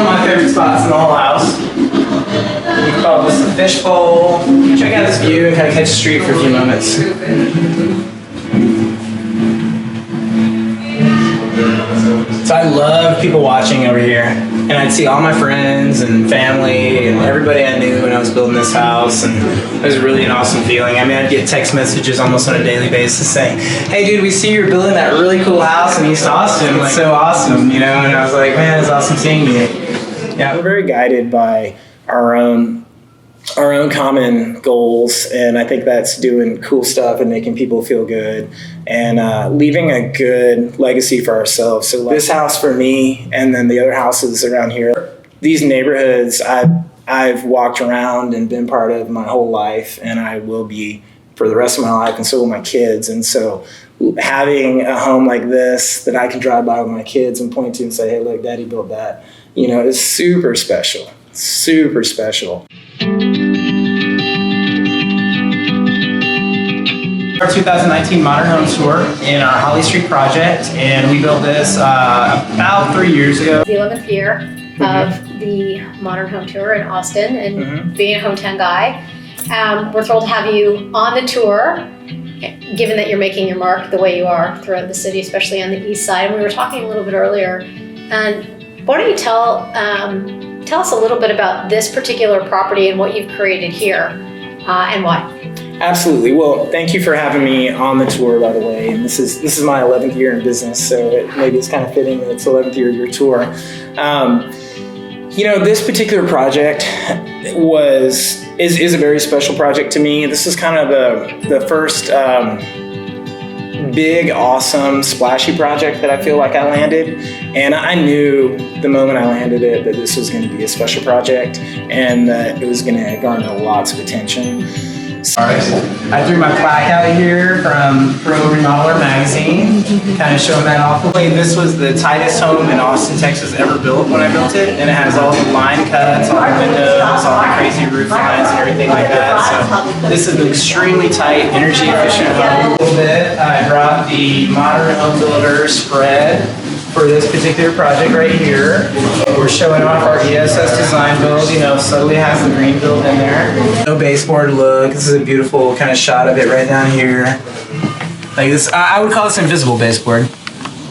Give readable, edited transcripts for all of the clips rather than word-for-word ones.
one of my favorite spots in the whole house. We call this the fishbowl. Check out this view and kind of catch the street for a few moments. So I love people watching over here, and I'd see all my friends and family and everybody I knew when I was building this house, and it was really an awesome feeling. I mean, I'd get text messages almost on a daily basis saying, "Hey dude, we see you're building that really cool house in East Austin. It's so awesome," you know, and I was like, man, it's awesome seeing you. Yeah, we're very guided by our own common goals, and I think that's doing cool stuff and making people feel good and leaving a good legacy for ourselves. So this house for me, and then the other houses around here, these neighborhoods I've walked around and been part of my whole life, and I will be for the rest of my life, and so will my kids. And so having a home like this that I can drive by with my kids and point to and say, "Hey, look, Daddy built that," you know, is super special. Super special. Our 2019 Modern Home Tour in our Holly Street project, and we built this about 3 years ago. The 11th year of the Modern Home Tour in Austin, and being a hometown guy, we're thrilled to have you on the tour, given that you're making your mark the way you are throughout the city, especially on the east side. And we were talking a little bit earlier, and why don't you tell us a little bit about this particular property and what you've created here, and why? Absolutely. Well, thank you for having me on the tour, by the way. And this is my 11th year in business, so maybe it's kind of fitting that it's 11th year of your tour. You know, this particular project is a very special project to me. This is kind of the first big, awesome, splashy project that I feel like I landed. And I knew the moment I landed it that this was going to be a special project and that it was going to garner lots of attention. Sorry, I threw my plaque out of here from Pro Remodeler magazine, kind of showing that off. This was the tightest home in Austin, Texas ever built when I built it, and it has all the line cuts, all the windows, all the crazy roof lines and everything like that. So this is an extremely tight, energy efficient home. A little bit, I brought the Modern Home Builder spread for this particular project right here. We're showing off our ESS Design+Build, you know, subtly has the green build in there. No baseboard look. This is a beautiful kind of shot of it right down here. Like this, I would call this invisible baseboard.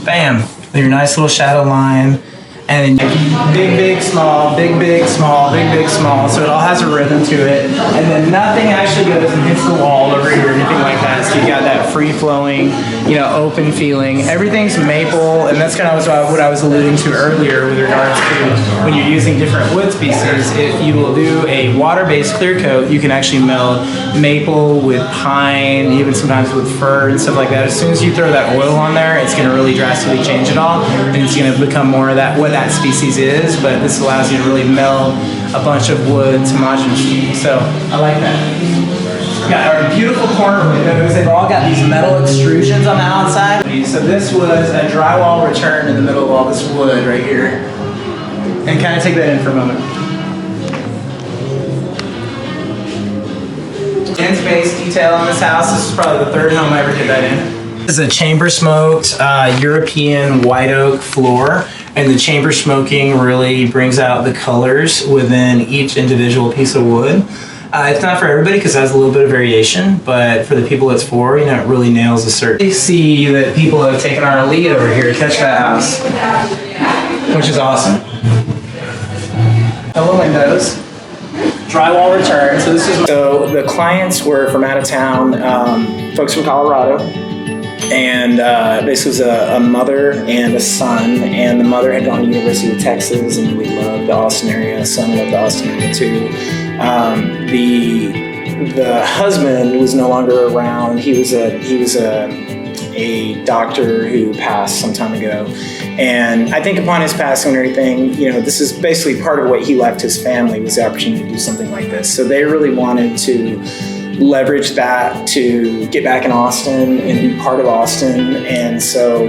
Bam, with your nice little shadow line. And big, big, small, big, big, small, big, big, small. So it all has a rhythm to it. And then nothing actually goes and hits the wall over here or anything like that. So you got that free-flowing, you know, open feeling. Everything's maple, and that's kind of what I was alluding to earlier with regards to when you're using different wood species. If you will do a water-based clear coat, you can actually meld maple with pine, even sometimes with fir and stuff like that. As soon as you throw that oil on there, it's going to really drastically change it all, and it's going to become more of that, what that species is, but this allows you to really meld a bunch of woods homogeneously. So I like that. We got our beautiful corner windows. They've all got these metal extrusions on the outside. So this was a drywall return in the middle of all this wood right here. And kind of take that in for a moment. In space detail on this house. This is probably the third home I ever did that in. This is a chamber smoked European white oak floor. And the chamber smoking really brings out the colors within each individual piece of wood. It's not for everybody because it has a little bit of variation, but for the people it's for, you know, it really nails a certain. You see that people have taken our lead over here. Catch that house, which is awesome. Double windows, drywall return. So the clients were from out of town, folks from Colorado. And this was a mother and a son, and the mother had gone to the University of Texas and really loved the Austin area. The son loved the Austin area too. The husband was no longer around. He was a doctor who passed some time ago. And I think upon his passing and everything, you know, this is basically part of what he left his family was the opportunity to do something like this. So they really wanted to leverage that to get back in Austin and be part of Austin. And so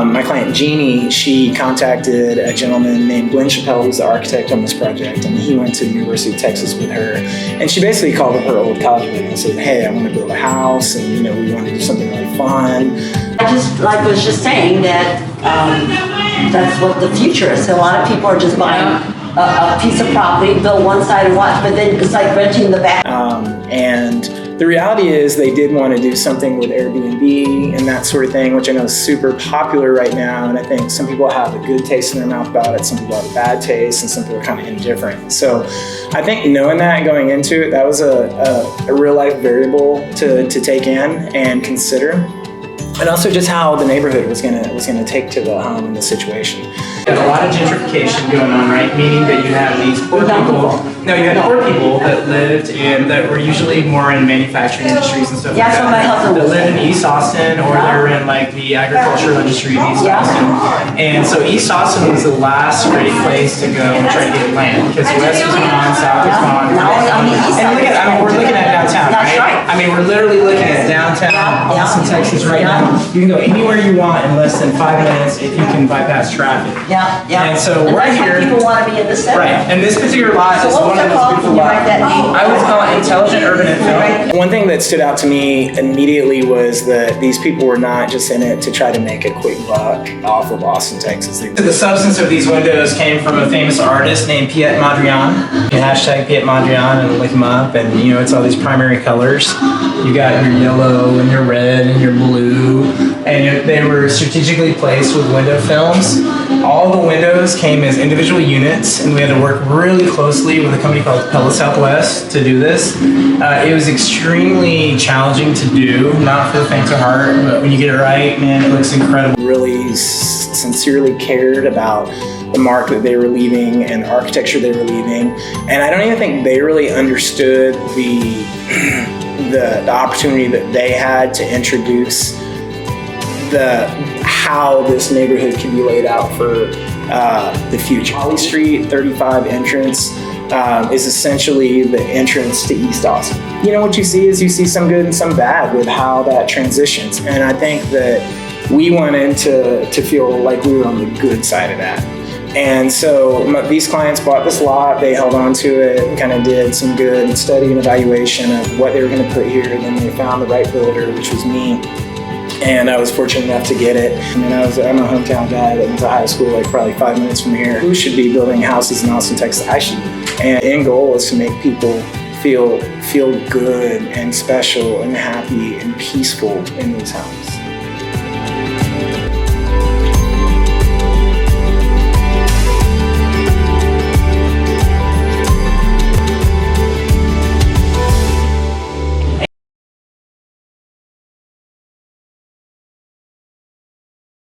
my client Jeannie, she contacted a gentleman named Glen Chappell, who's the architect on this project, and he went to the University of Texas with her. And she basically called up her old college buddy and said, "Hey, I want to build a house, and we want to do something really fun." I was just saying that that's what the future is. So a lot of people are just buying a piece of property, build one side and one, but then it's like renting the back. And the reality is they did want to do something with Airbnb and that sort of thing, which I know is super popular right now. And I think some people have a good taste in their mouth about it, some people have a bad taste, and some people are kind of indifferent. So I think knowing that going into it, that was a real life variable to take in and consider. And also just how the neighborhood was gonna take to the home and the situation. You had a lot of gentrification going on, right? Meaning that you have these poor people. No, you had poor people that lived in, that were usually more in manufacturing industries and stuff Yeah, like so my that. husband That was lived in East Austin, or they were in like the agricultural industry in East Austin. And so East Austin was the last great place to go and try to get land, because West was gone, South was gone. And look at, I mean, we're looking at downtown, That's right? right. I mean, we're literally looking at downtown Austin, Texas right now. You can go anywhere you want in less than 5 minutes if you can bypass traffic. Yeah, yeah. And so and we're that's here. Why people want to be in this area. Right, and this particular lot So is what one was of it those called? beautiful Can you lots. write that name? I would call it Intelligent Urban Infill. One thing that stood out to me immediately was that these people were not just in it to try to make a quick buck off of Austin, Texas. The substance of these windows came from a famous artist named Piet Mondrian. You can hashtag Piet Mondrian and look him up, and you know, it's all these primary colors. You got your yellow and your red and your blue, and they were strategically placed with window films. All the windows came as individual units, and we had to work really closely with a company called Pella Southwest to do this. It was extremely challenging to do, not for the faint of heart, but when you get it right, man, it looks incredible. Really sincerely cared about the mark that they were leaving and the architecture they were leaving. And I don't even think they really understood the opportunity that they had to introduce how this neighborhood can be laid out for the future. Holly Street 35 entrance is essentially the entrance to East Austin. You know, what you see is you see some good and some bad with how that transitions. And I think that we wanted to feel like we were on the good side of that. And so these clients bought this lot, they held on to it, and kind of did some good study and evaluation of what they were going to put here, and then they found the right builder, which was me. And I was fortunate enough to get it. I mean, I'm a hometown guy that went to high school like probably 5 minutes from here. Who should be building houses in Austin, Texas? I should. And the end goal is to make people feel good and special and happy and peaceful in these homes.